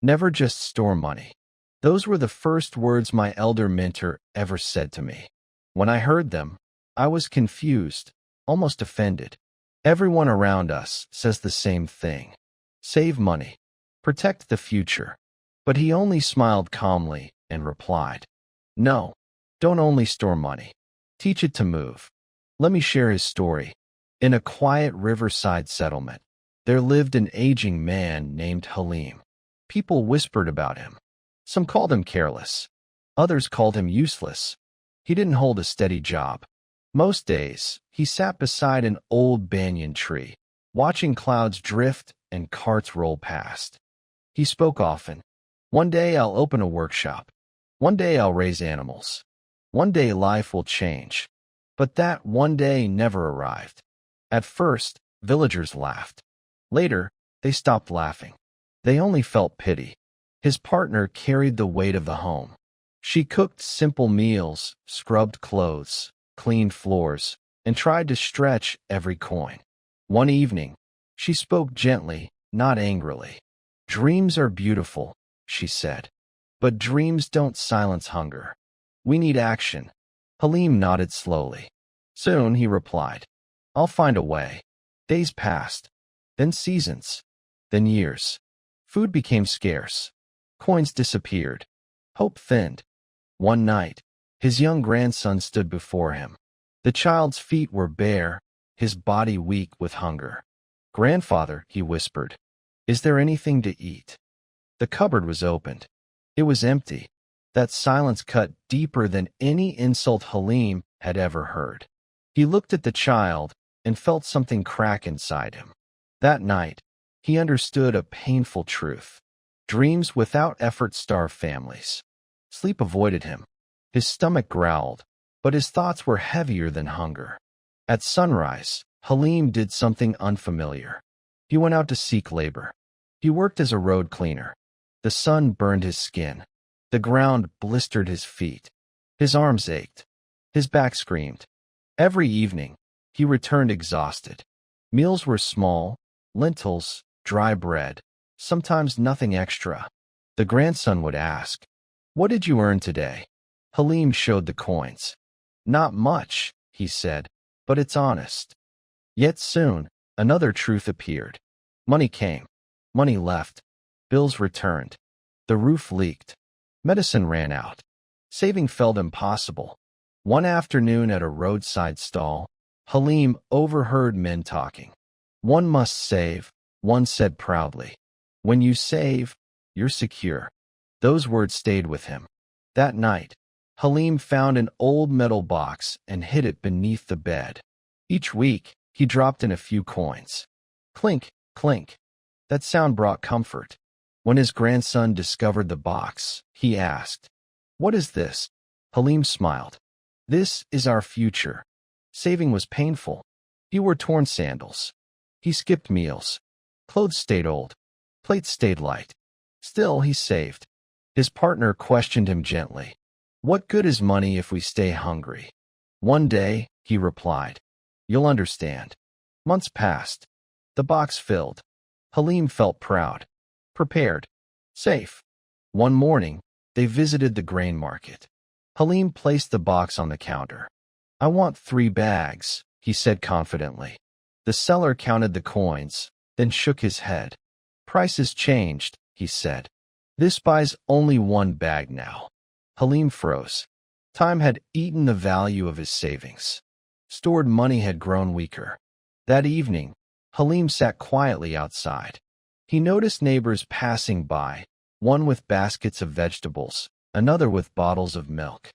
Never just store money. Those were the first words my elder mentor ever said to me. When I heard them, I was confused, almost offended. Everyone around us says the same thing. Save money. Protect the future. But he only smiled calmly and replied, "No, don't only store money. Teach it to move." Let me share his story. In a quiet riverside settlement, there lived an aging man named Halim. People whispered about him. Some called him careless. Others called him useless. He didn't hold a steady job. Most days, he sat beside an old banyan tree, watching clouds drift and carts roll past. He spoke often. "One day I'll open a workshop. One day I'll raise animals. One day life will change." But that one day never arrived. At first, villagers laughed. Later, they stopped laughing. They only felt pity. His partner carried the weight of the home. She cooked simple meals, scrubbed clothes, cleaned floors, and tried to stretch every coin. One evening, she spoke gently, not angrily. "Dreams are beautiful," she said, "but dreams don't silence hunger. We need action." Halim nodded slowly. Soon, he replied, "I'll find a way." Days passed, then seasons, then years. Food became scarce. Coins disappeared. Hope thinned. One night, his young grandson stood before him. The child's feet were bare, his body weak with hunger. "Grandfather," he whispered, "is there anything to eat?" The cupboard was opened. It was empty. That silence cut deeper than any insult Halim had ever heard. He looked at the child and felt something crack inside him. That night, he understood a painful truth. Dreams without effort starve families. Sleep avoided him. His stomach growled, but his thoughts were heavier than hunger. At sunrise, Halim did something unfamiliar. He went out to seek labor. He worked as a road cleaner. The sun burned his skin. The ground blistered his feet. His arms ached. His back screamed. Every evening, he returned exhausted. Meals were small, lentils, dry bread, sometimes nothing extra. The grandson would ask, "What did you earn today?" Halim showed the coins. "Not much," he said, "but it's honest." Yet soon, another truth appeared. Money came. Money left. Bills returned. The roof leaked. Medicine ran out. Saving felt impossible. One afternoon at a roadside stall, Halim overheard men talking. "One must save," one said proudly. "When you save, you're secure." Those words stayed with him. That night, Halim found an old metal box and hid it beneath the bed. Each week, he dropped in a few coins. Clink, clink. That sound brought comfort. When his grandson discovered the box, he asked, "What is this?" Halim smiled. "This is our future." Saving was painful. He wore torn sandals. He skipped meals. Clothes stayed old. Plates stayed light. Still, he saved. His partner questioned him gently. "What good is money if we stay hungry?" "One day," he replied, "you'll understand." Months passed. The box filled. Halim felt proud, prepared, safe. One morning, they visited the grain market. Halim placed the box on the counter. "I want 3 bags," he said confidently. The seller counted the coins, then shook his head. "Prices changed," he said. "This buys only 1 bag now." Halim froze. Time had eaten the value of his savings. Stored money had grown weaker. That evening, Halim sat quietly outside. He noticed neighbors passing by, one with baskets of vegetables, another with bottles of milk.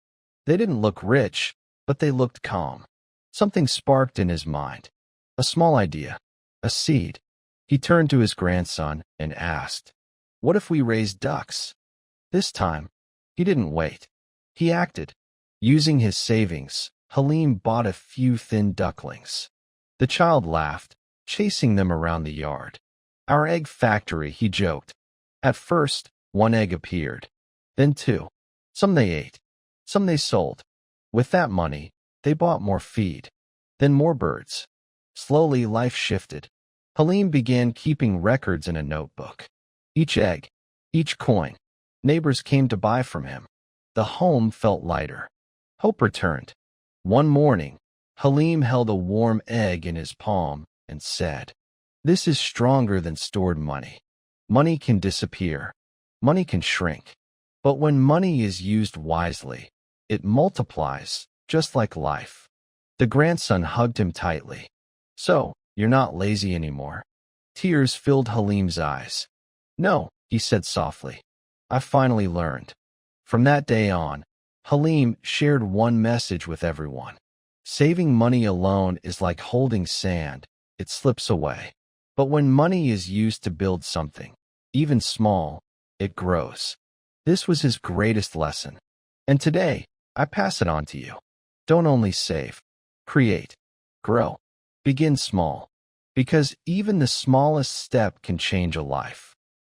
They didn't look rich, but they looked calm. Something sparked in his mind. A small idea, a seed. He turned to his grandson and asked, "What if we raised ducks?" This time, he didn't wait. He acted. Using his savings, Halim bought a few thin ducklings. The child laughed, chasing them around the yard. "Our egg factory," he joked. At first, 1 egg appeared, then 2. Some they ate, some they sold. With that money, they bought more feed, then more birds. Slowly, life shifted. Halim began keeping records in a notebook. Each egg, each coin. Neighbors came to buy from him. The home felt lighter. Hope returned. One morning, Halim held a warm egg in his palm and said, "This is stronger than stored money. Money can disappear. Money can shrink. But when money is used wisely, it multiplies, just like life." The grandson hugged him tightly. "So, you're not lazy anymore?" Tears filled Halim's eyes. "No," he said softly. "I finally learned." From that day on, Halim shared one message with everyone. Saving money alone is like holding sand. It slips away. But when money is used to build something, even small, it grows. This was his greatest lesson. And today, I pass it on to you. Don't only save, create, grow. Begin small, because even the smallest step can change a life.